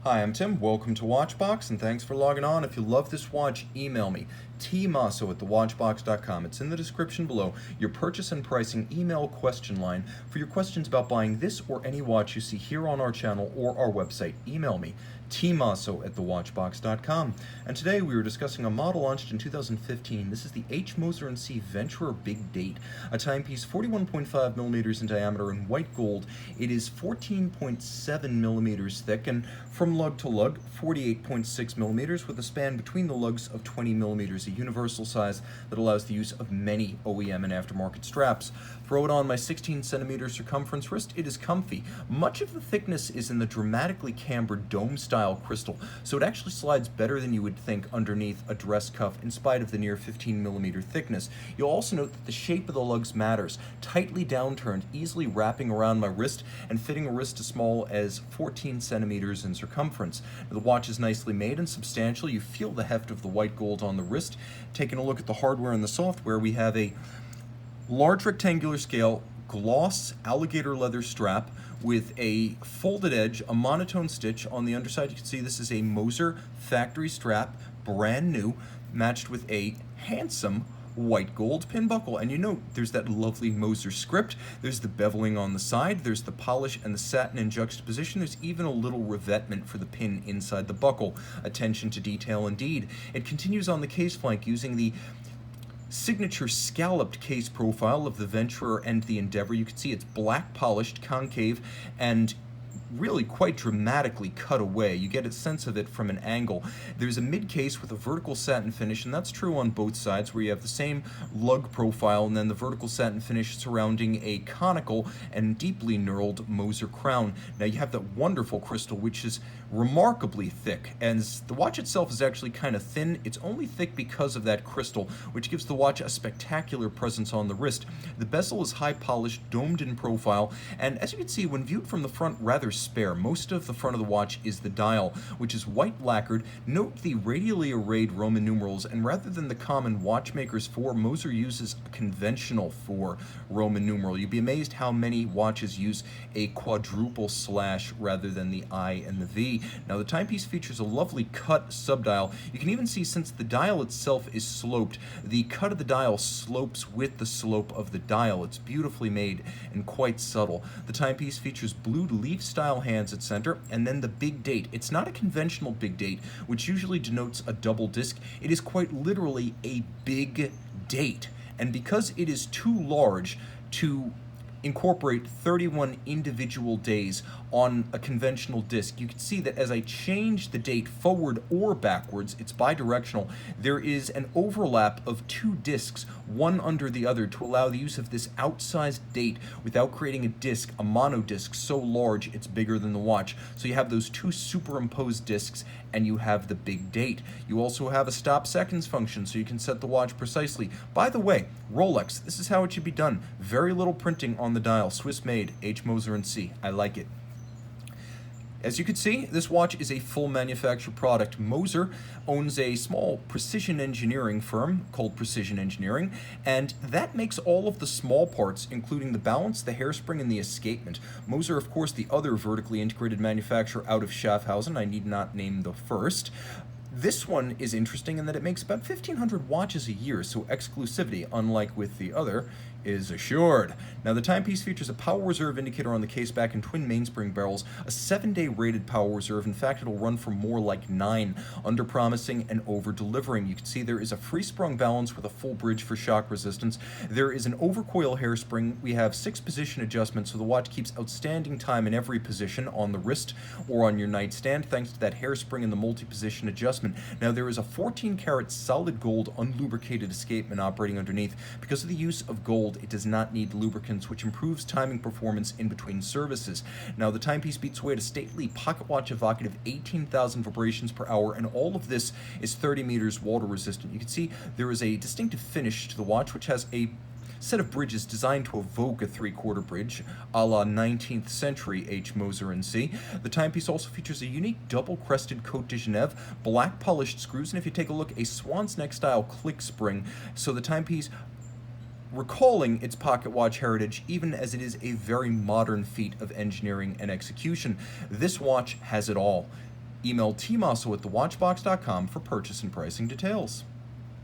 Hi, I'm Tim. Welcome to Watchbox, and thanks for logging on. If you love this watch, email me, tmosso at thewatchbox.com. It's in the description below. Your purchase and pricing email question line for your questions about buying this or any watch you see here on our channel or our website. Email me, tmosso at thewatchbox.com. And today we were discussing a model launched in 2015. This is the Moser Cie Venturer Big Date, a timepiece 41.5 millimeters in diameter in white gold. It is 14.7 millimeters thick and from lug to lug, 48.6 millimeters with a span between the lugs of 20 millimeters, a universal size that allows the use of many OEM and aftermarket straps. Throw it on my 16 centimeter circumference wrist, it is comfy. Much of the thickness is in the dramatically cambered dome-style crystal, so it actually slides better than you would think underneath a dress cuff in spite of the near 15 millimeter thickness. You'll also note that the shape of the lugs matters. Tightly downturned, easily wrapping around my wrist and fitting a wrist as small as 14 centimeters in circumference. The watch is nicely made and substantial. You feel the heft of the white gold on the wrist. Taking a look at the hardware and the software, we have a large rectangular scale gloss alligator leather strap with a folded edge, a monotone stitch. On the underside you can see this is a Moser factory strap, brand new, matched with a handsome white gold pin buckle. And you note there's that lovely Moser script, there's the beveling on the side, there's the polish and the satin in juxtaposition, there's even a little revetment for the pin inside the buckle. Attention to detail indeed. It continues on the case flank using the signature scalloped case profile of the Venturer and the Endeavor. You can see it's black polished, concave, and really quite dramatically cut away. You get a sense of it from an angle. There's a mid case with a vertical satin finish, and that's true on both sides, where you have the same lug profile and then the vertical satin finish surrounding a conical and deeply knurled Moser crown. Now you have that wonderful crystal, which is remarkably thick, and the watch itself is actually kind of thin. It's only thick because of that crystal, which gives the watch a spectacular presence on the wrist. The bezel is high polished, domed in profile, and as you can see when viewed from the front, rather spare. Most of the front of the watch is the dial, which is white lacquered. Note the radially arrayed Roman numerals, and rather than the common watchmaker's 4, Moser uses a conventional 4 Roman numeral. You'd be amazed how many watches use a quadruple slash rather than the I and the V. Now the timepiece features a lovely cut subdial. You can even see, since the dial itself is sloped, the cut of the dial slopes with the slope of the dial. It's beautifully made and quite subtle. The timepiece features blued leaf style hands at center, and then the big date. It's not a conventional big date, which usually denotes a double disc. It is quite literally a big date, and because it is too large to incorporate 31 individual days on a conventional disc, you can see that as I change the date forward or backwards, it's bidirectional, there is an overlap of 2 discs, one under the other, to allow the use of this outsized date without creating a disc, a mono disc so large it's bigger than the watch. So you have those 2 superimposed discs and you have the big date. You also have a stop seconds function, so you can set the watch precisely. By the way, Rolex, this is how it should be done. Very little printing on the dial, Swiss made, Moser Cie. I like it. As you can see, this watch is a full manufacturer product. Moser owns a small precision engineering firm called Precision Engineering, and that makes all of the small parts, including the balance, the hairspring, and the escapement. Moser, of course, the other vertically integrated manufacturer out of Schaffhausen. I need not name the first. This one is interesting in that it makes about 1,500 watches a year, so exclusivity, unlike with the other, is assured. Now the timepiece features a power reserve indicator on the case back and twin mainspring barrels, a 7-day rated power reserve. In fact, it'll run for more like 9, under-promising and over-delivering. You can see there is a free-sprung balance with a full bridge for shock resistance. There is an overcoil hairspring. We have 6 position adjustments, so the watch keeps outstanding time in every position on the wrist or on your nightstand, thanks to that hairspring and the multi-position adjustment. Now there is a 14-karat solid gold unlubricated escapement operating underneath. Because of the use of gold, it does not need lubricants, which improves timing performance in between services. Now the timepiece beats away at a stately pocket watch evocative 18,000 vibrations per hour, and all of this is 30 meters water resistant. You can see there is a distinctive finish to the watch, which has a set of bridges designed to evoke a 3/4 bridge, a la 19th century Moser Cie. The timepiece also features a unique double-crested Côte de Genève, black polished screws, and if you take a look, a swan's neck style click spring. So the timepiece recalling its pocket watch heritage, even as it is a very modern feat of engineering and execution. This watch has it all. Email tmosso@thewatchbox.com for purchase and pricing details.